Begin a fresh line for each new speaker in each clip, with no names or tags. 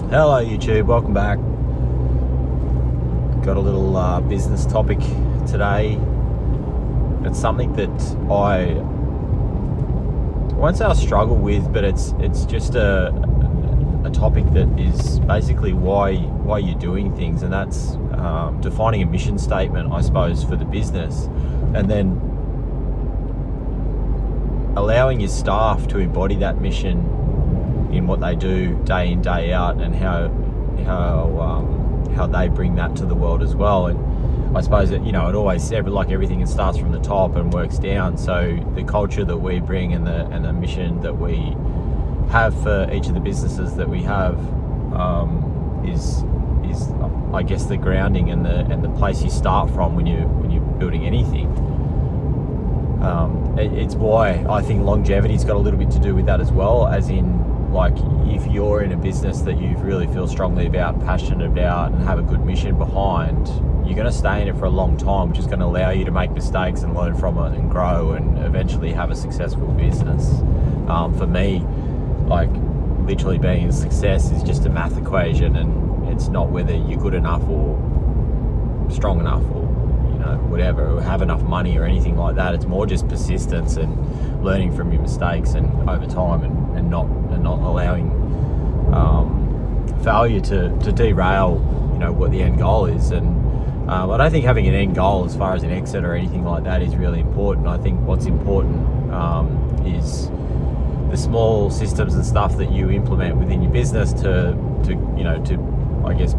Hello YouTube, welcome back. Got a little business topic today. It's something that I won't say I struggle with, but it's just a topic that is basically why you're doing things, and that's defining a mission statement, I suppose, for the business, and then allowing your staff to embody that mission in what they do day in, day out, and how they bring that to the world as well. And I suppose that, it always, like everything, it starts from the top and works down. So the culture that we bring and the mission that we have for each of the businesses that we have is I guess the grounding and the place you start from when you're building anything. It's why I think longevity's got a little bit to do with that as well, as in, like, if you're in a business that you really feel strongly about, passionate about, and have a good mission behind, you're going to stay in it for a long time, which is going to allow you to make mistakes and learn from it and grow and eventually have a successful business. For me, like, literally being a success is just a math equation, and it's not whether you're good enough or strong enough or whatever, or have enough money or anything like that. It's more just persistence and learning from your mistakes and over time, and not allowing failure to derail what the end goal is. And I don't think having an end goal as far as an exit or anything like that is really important. I think what's important is the small systems and stuff that you implement within your business to I guess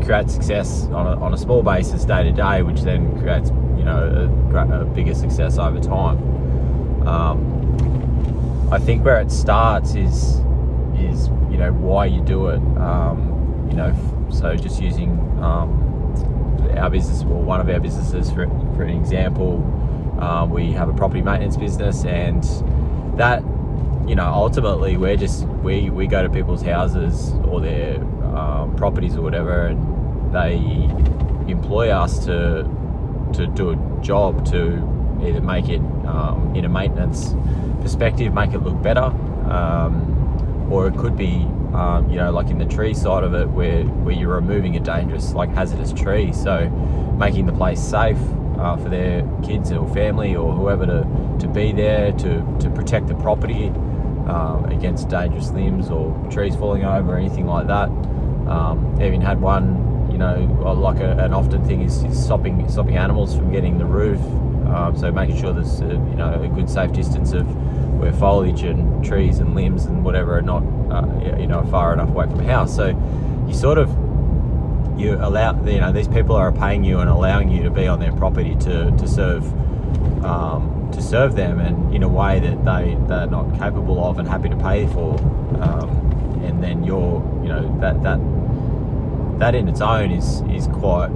create success on a small basis day to day, which then creates a bigger success over time. I think where it starts is why you do it. So just using our business, or one of our businesses for an example, we have a property maintenance business, and that ultimately we go to people's houses or their properties or whatever, and they employ us to do a job to either make it in a maintenance perspective, make it look better, or it could be like in the tree side of it, where you're removing a dangerous, like, hazardous tree, so making the place safe for their kids or family or whoever to be there to protect the property against dangerous limbs or trees falling over or anything like that. Even had one, like an often thing is stopping animals from getting the roof, so making sure there's a good safe distance of where foliage and trees and limbs and whatever are not far enough away from a house. So you allow, these people are paying you and allowing you to be on their property to serve them, and in a way that they're not capable of and happy to pay for, and then you're that in its own is quite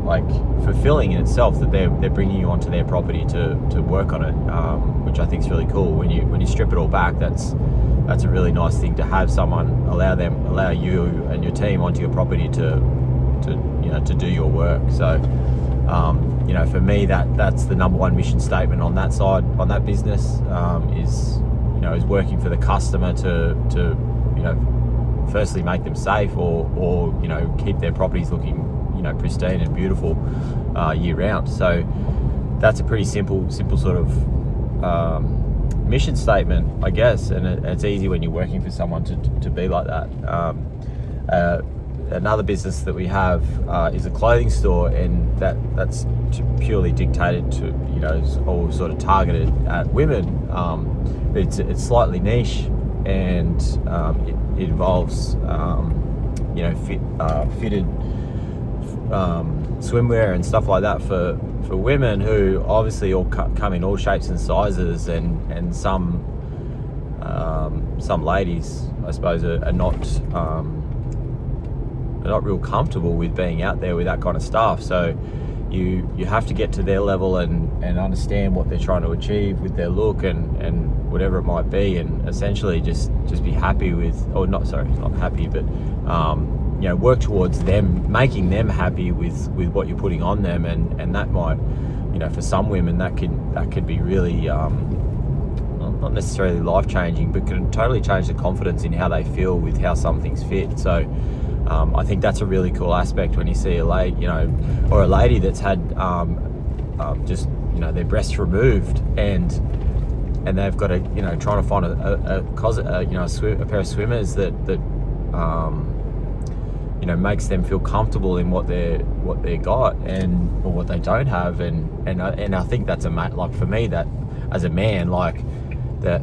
like fulfilling in itself, that they're bringing you onto their property to work on it, which I think is really cool. When you strip it all back, that's a really nice thing to have someone allow you and your team onto your property to do your work. So for me, that's the number one mission statement on that side, on that business, is working for the customer to firstly make them safe, or keep their properties looking pristine and beautiful year round. So that's a pretty simple sort of mission statement, I guess, and it's easy when you're working for someone to be like that. Another business that we have is a clothing store, and that's purely dictated to it's all sort of targeted at women. It's slightly niche, and it involves fitted swimwear and stuff like that for women, who obviously all come in all shapes and sizes, and some ladies, I suppose, are not real comfortable with being out there with that kind of stuff. So you have to get to their level and understand what they're trying to achieve with their look and whatever it might be, and essentially just be happy with, or not happy, but work towards them, making them happy with what you're putting on them, and that might, for some women that could be really not necessarily life-changing, but can totally change the confidence in how they feel with how some things fit. So I think that's a really cool aspect when you see a lady, or a lady that's had just their breasts removed, and they've got to trying to find a pair of swimmers that makes them feel comfortable in what they got or what they don't have, and I think that's like for me, that as a man, like that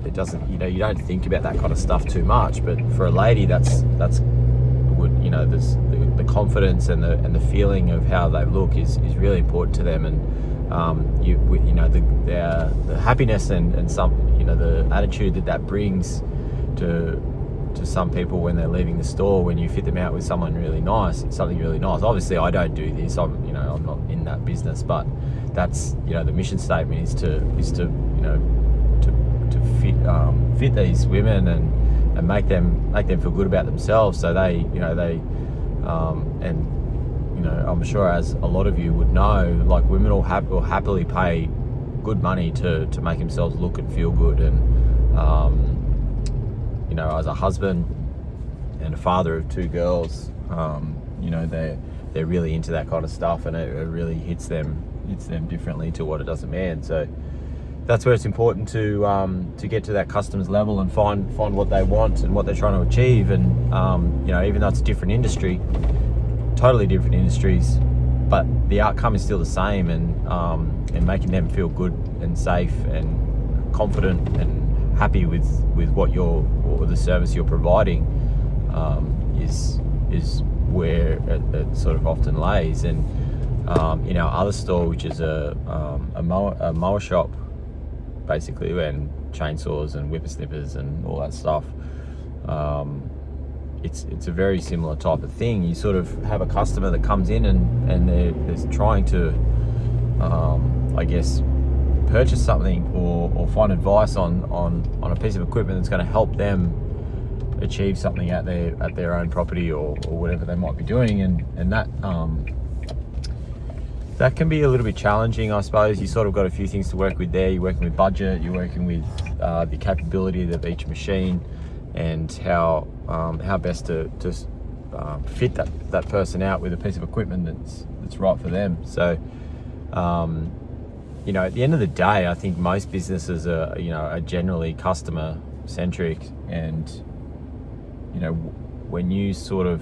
it doesn't, you don't think about that kind of stuff too much, but for a lady, that's there's the confidence and the feeling of how they look is really important to them, and the happiness and some the attitude that brings to some people when they're leaving the store, when you fit them out with something really nice. Obviously I don't do this, I'm not in that business, but that's the mission statement is to fit these women and make them feel good about themselves, so they I'm sure, as a lot of you would know, like women will happily pay good money to make themselves look and feel good, and as a husband and a father of 2 girls, they're really into that kind of stuff, and it really hits them differently to what it does a man. So that's where it's important to get to that customer's level and find what they want and what they're trying to achieve. And even though it's a different industry, totally different industries, but the outcome is still the same, and making them feel good and safe and confident and happy with what or the service you're providing is where it sort of often lays. And in our other store, which is a mower shop, basically, and chainsaws and whippersnippers and all that stuff, it's a very similar type of thing. You sort of have a customer that comes in and they're trying to purchase something or find advice on a piece of equipment that's going to help them achieve something at their own property or whatever they might be doing, and that can be a little bit challenging, I suppose. You sort of got a few things to work with there. You're working with budget, you're working with the capability of each machine, and how best to fit that person out with a piece of equipment that's right for them. So at the end of the day, I think most businesses are generally customer centric, and when you sort of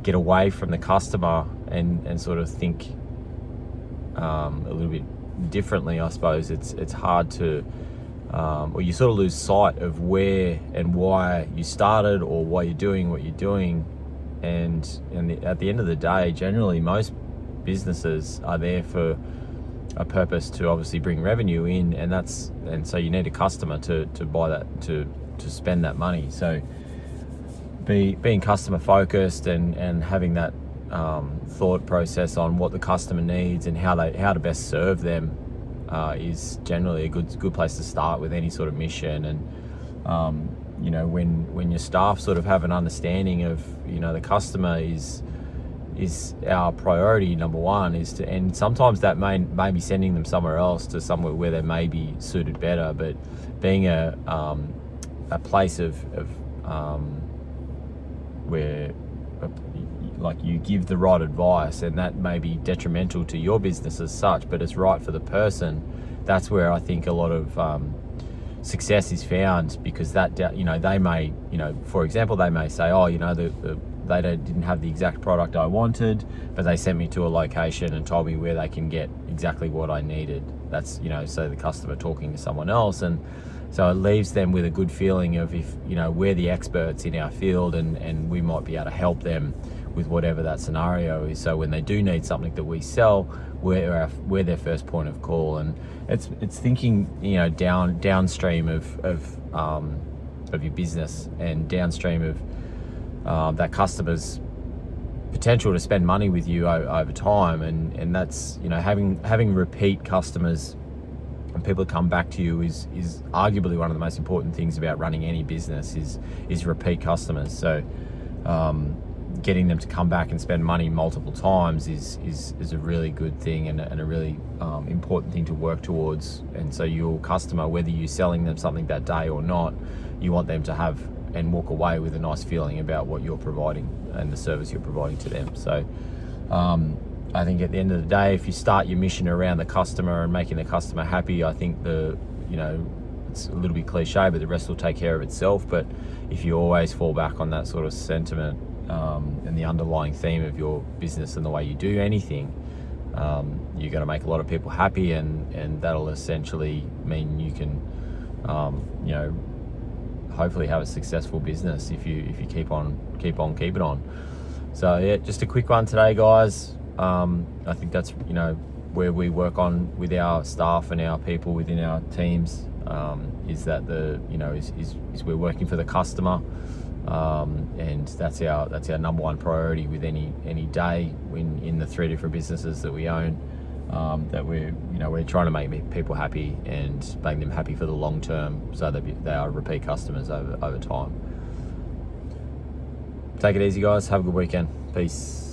get away from the customer and sort of think a little bit differently, I suppose it's hard to, or you sort of lose sight of where and why you started, or why you're doing what you're doing. And at the end of the day, generally most businesses are there for a purpose to obviously bring revenue in, and so you need a customer to buy that, to spend that money. So being customer focused and having that thought process on what the customer needs and how to best serve them is generally a good place to start with any sort of mission. And when your staff sort of have an understanding of the customer is our priority number one, and sometimes that may be sending them somewhere else, to somewhere where they may be suited better, but being a place of where like you give the right advice, and that may be detrimental to your business as such, but it's right for the person. That's where I think a lot of success is found, because that they may, for example, they may say, they didn't have the exact product I wanted, but they sent me to a location and told me where they can get exactly what I needed. That's so the customer talking to someone else, and so it leaves them with a good feeling of, if we're the experts in our field, and we might be able to help them with whatever that scenario is. So when they do need something that we sell, we're their first point of call. And it's thinking downstream of your business, and downstream of that customer's potential to spend money with you over time, and that's having repeat customers and people come back to you is arguably one of the most important things about running any business is repeat customers. So getting them to come back and spend money multiple times is a really good thing and a really important thing to work towards. And so your customer, whether you're selling them something that day or not, you want them to have and walk away with a nice feeling about what you're providing and the service you're providing to them. So I think at the end of the day, if you start your mission around the customer and making the customer happy, I think it's a little bit cliche, but the rest will take care of itself. But if you always fall back on that sort of sentiment and the underlying theme of your business and the way you do anything, you're going to make a lot of people happy, and that'll essentially mean you can, hopefully have a successful business if you keep on keeping on. So yeah, just a quick one today, guys. I think that's where we work on with our staff and our people within our teams, is that is we're working for the customer, and that's our number one priority with any day in the 3 different businesses that we own. That we're trying to make people happy and make them happy for the long term, so that they are repeat customers over time. Take it easy, guys. Have a good weekend. Peace.